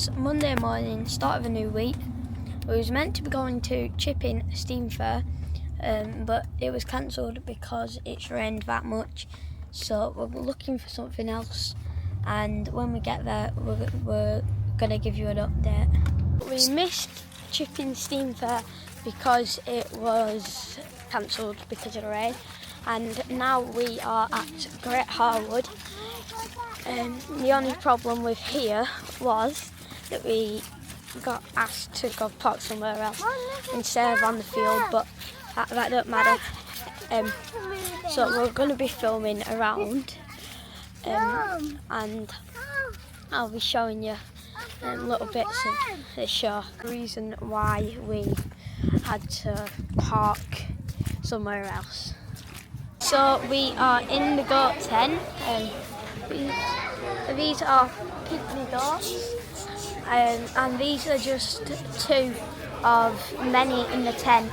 It's Monday morning, start of a new week. We was meant to be going to Chipping Steam Fair, but it was cancelled because it's rained that much. So we're looking for something else, and when we get there, we're gonna give you an update. We missed Chipping Steam Fair because it was cancelled because of the rain, and now we are at Great Harwood. The only problem with here was that we got asked to go park somewhere else instead of on the field, but that don't matter. So we're going to be filming around, and I'll be showing you little bits of the show. The reason why we had to park somewhere else. So we are in the goat tent. These are pygmy goats, and these are just two of many in the tent.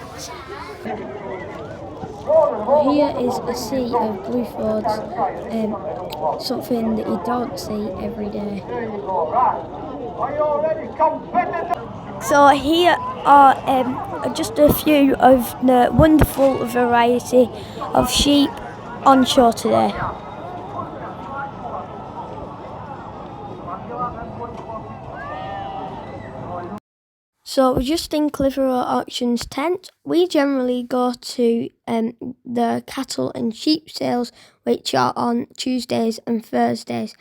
Here is a sea of blue fords, something that you don't see every day. So here are just a few of the wonderful variety of sheep on show today. So we're just in Clitheroe Auctions tent. We generally go to the cattle and sheep sales, which are on Tuesdays and Thursdays.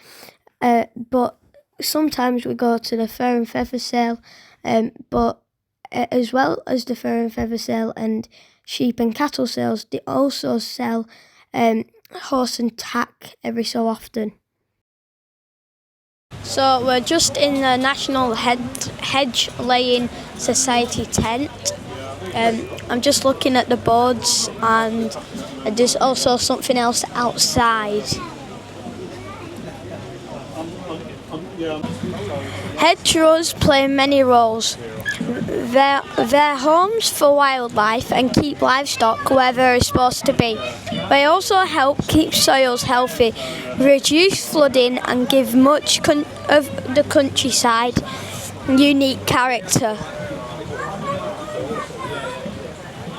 But sometimes we go to the fur and feather sale, but as well as the fur and feather sale and sheep and cattle sales, they also sell horse and tack every so often. So we're just in the National Hedge Laying Society tent. I'm just looking at the boards, and there's also something else outside. Hedgerows play many roles. They're homes for wildlife and keep livestock where they're supposed to be. They also help keep soils healthy, reduce flooding, and give much of the countryside unique character.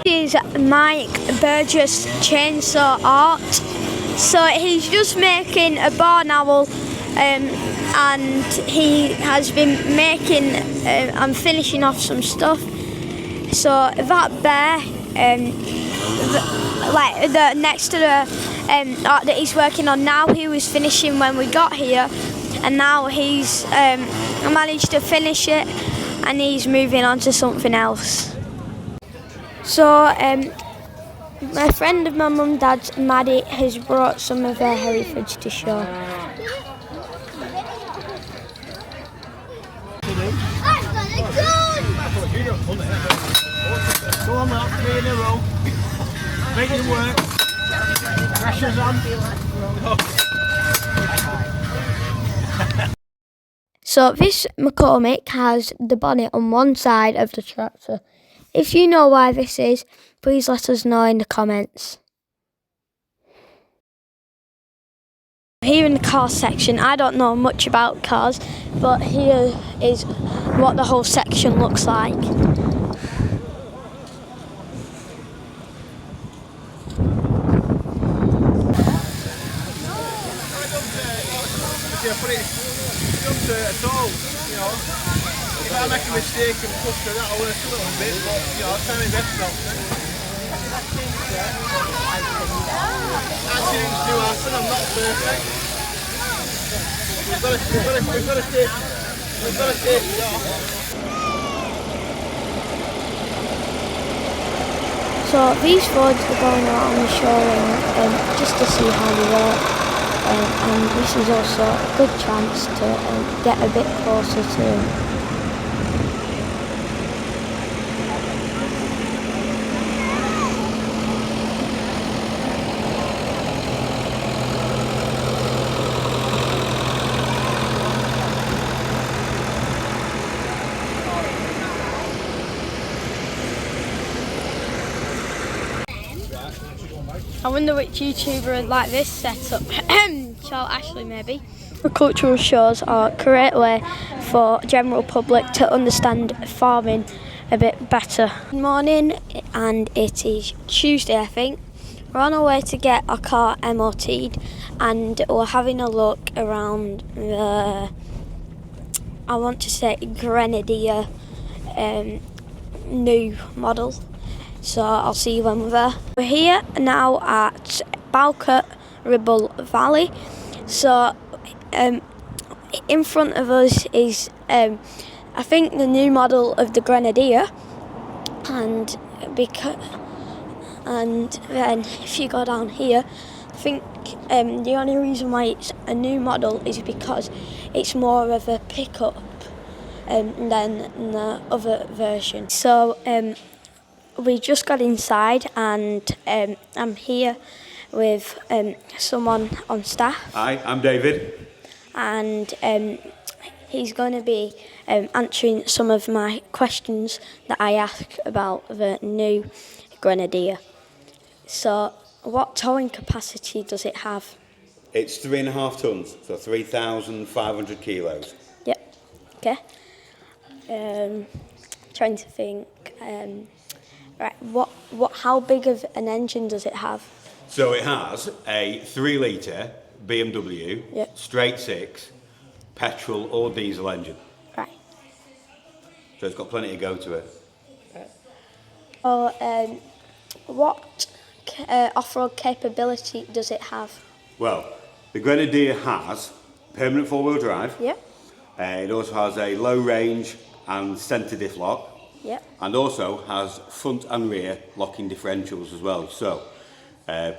This is Mike Burgess chainsaw art. So he's just making a barn owl, and he has been making and finishing off some stuff. So that bear, next to the art that he's working on now, he was finishing when we got here, and now he's managed to finish it, and he's moving on to something else. So my friend of my mum and dad's, Maddie, has brought some of her heritage to show. Go on, Mark, 3 in a row. Make it work. Pressure's on. So this McCormick has the bonnet on one side of the tractor. If you know why this is, please let us know in the comments. Here in the car section, I don't know much about cars, but here is what the whole section looks like. At all, you know, if I make a mistake and push her, that'll work a little bit, but you know, I'll try my best not to. Accidents do happen, I'm not perfect. We've got to take it off. So these Fords are going around the showroom just to see how they work. And this is also a good chance to get a bit closer to them. I wonder which YouTuber would like this setup. Charlotte Ashley maybe. Agricultural shows are a great way for general public to understand farming a bit better. Good morning, and it is Tuesday, I think. We're on our way to get our car MOT'd, and we're having a look around the, I want to say, Grenadier new model. So I'll see you when we're there. We're here now at Balcott Ribble Valley. So in front of us is I think the new model of the Grenadier, and then if you go down here, I think the only reason why it's a new model is because it's more of a pickup than the other version. So we just got inside, and I'm here with someone on staff. Hi, I'm David. And he's going to be answering some of my questions that I ask about the new Grenadier. So, what towing capacity does it have? It's 3.5 tons, so 3,500 kilos. Yep. Okay. Trying to think. Right. How big of an engine does it have? So it has a 3-litre BMW, Yep. straight six, petrol or diesel engine. Right. So it's got plenty to go to it. What off-road capability does it have? Well, the Grenadier has permanent four-wheel drive. Yep. It also has a low range and centre diff lock. Yep. And also has front and rear locking differentials as well. So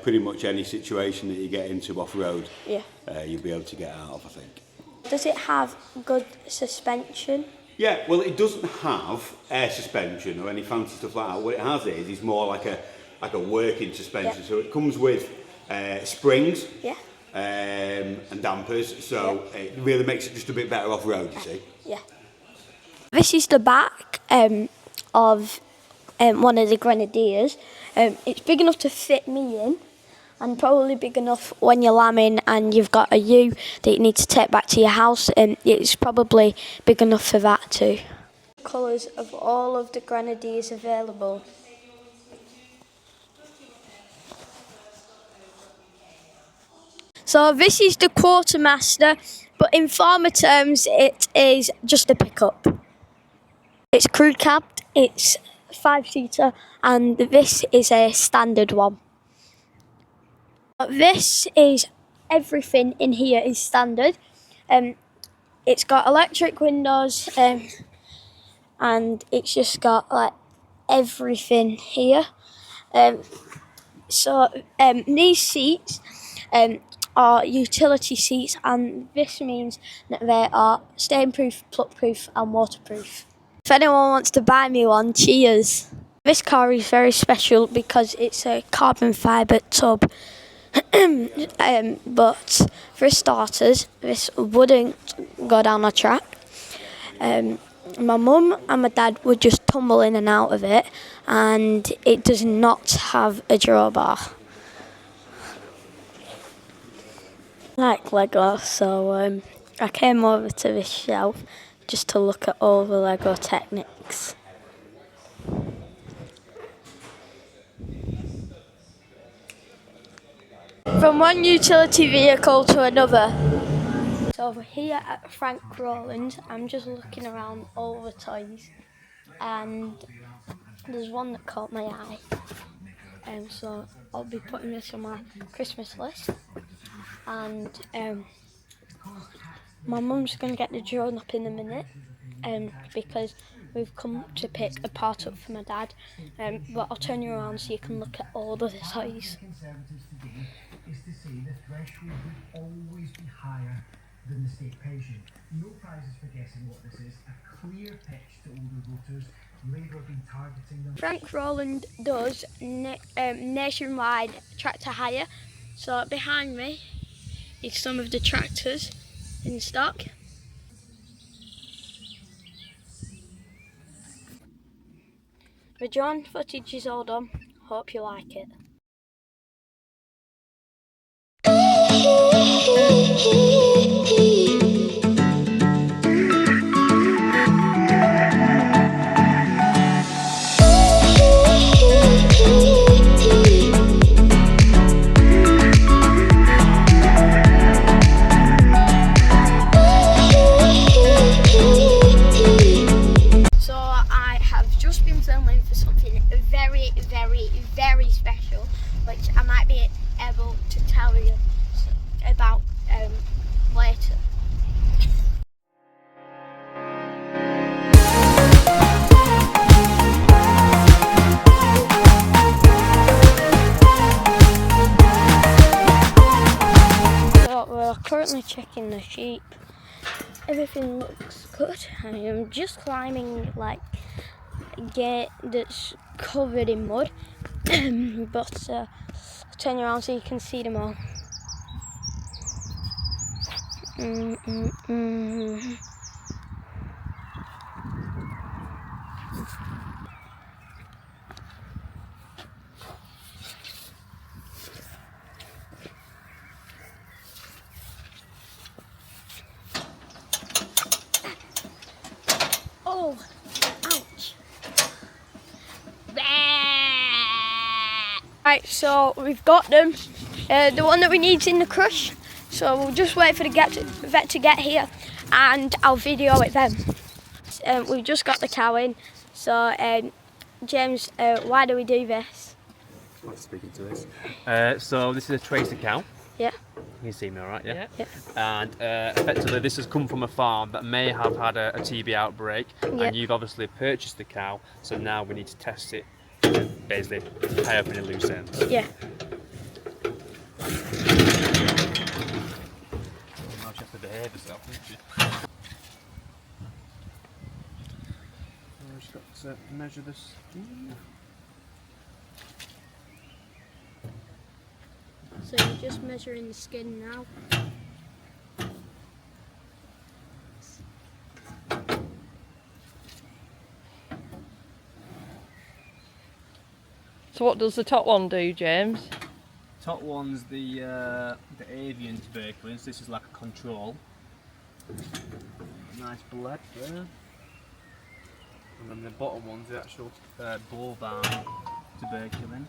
pretty much any situation that you get into off-road, you'll be able to get out of, I think. Does it have good suspension? Yeah, well, it doesn't have air suspension or any fancy stuff like that. What it has is more like a working suspension. Yeah. So it comes with springs, Yeah. and dampers. So it really makes it just a bit better off-road, you see. Yeah. This is the back of one of the Grenadiers. It's big enough to fit me in, and probably big enough when you're lambing and you've got a ewe that you need to take back to your house, and it's probably big enough for that too. Colours of all of the Grenadiers available. So this is the Quartermaster, but in farmer terms it is just a pickup. It's crew cabbed, it's 5-seater, and this is a standard one. This is everything in here is standard. It's got electric windows, and it's just got like everything here. So these seats are utility seats, and this means that they are stain-proof, plug-proof, and waterproof. If anyone wants to buy me one, cheers. This car is very special because it's a carbon fibre tub. But for starters, this wouldn't go down a track. My mum and my dad would just tumble in and out of it, and it does not have a drawbar. I like Lego, so I came over to this shelf just to look at all the Lego techniques. From one utility vehicle to another. So over here at Frank Rowland, I'm just looking around all the toys, and there's one that caught my eye. So I'll be putting this on my Christmas list. And my mum's going to get the drone up in a minute, because we've come to pick a part up for my dad. But I'll turn you around so you can look at all the toys. Is to say the threshold would always be higher than the state pension. No prizes for guessing what this is. A clear pitch to older voters. Labour have been targeting them. Frank Rowland does nationwide tractor hire. So behind me is some of the tractors in stock. The drone footage is all done. Hope you like it. Ooh, ooh, ooh, ooh. very, very special, which I might be able to tell you about later. So we're currently checking the sheep. Everything looks good. I am just climbing like a gate that's covered in mud, but I'll turn you around so you can see them all. Oh, ouch. Right, so we've got them. The one that we need's in the crush, so we'll just wait for the vet to get here and I'll video it then. We've just got the cow in, so James, why do we do this? I'm speaking to this. So this is a tracer cow. Yeah. You can see me all right, yeah? Yeah. And effectively this has come from a farm that may have had a TB outbreak, and you've obviously purchased the cow, so now we need to test it, basically tie up any loose ends. Yeah. Now she has to behave herself, doesn't she? She's got to measure this. So you're just measuring the skin now. So what does the top one do, James? Top one's the avian tuberculins. This is like a control. Nice blood there. And then the bottom one's the actual bovine tuberculin.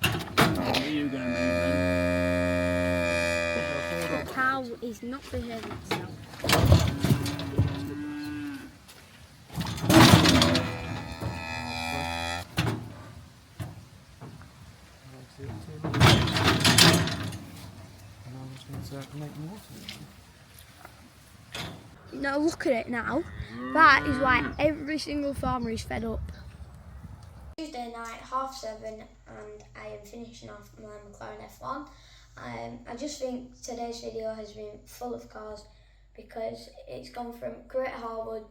What are you going to move then? The cow is not behaving itself. Now look at it now. That is why every single farmer is fed up. Tuesday night, 7:30, and I am finishing off my McLaren F1. I just think today's video has been full of cars because it's gone from Great Harwood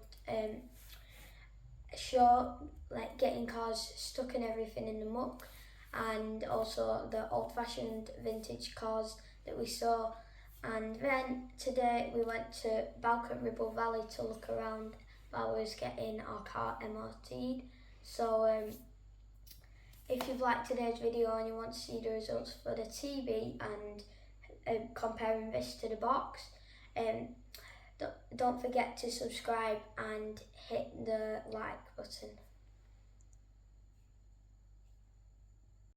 show, like getting cars stuck in everything in the muck, and also the old-fashioned vintage cars that we saw. And then today we went to Balcombe Ribble Valley to look around while we was getting our car MOT'd. So if you've liked today's video and you want to see the results for the TB and comparing this to the box, don't forget to subscribe and hit the like button.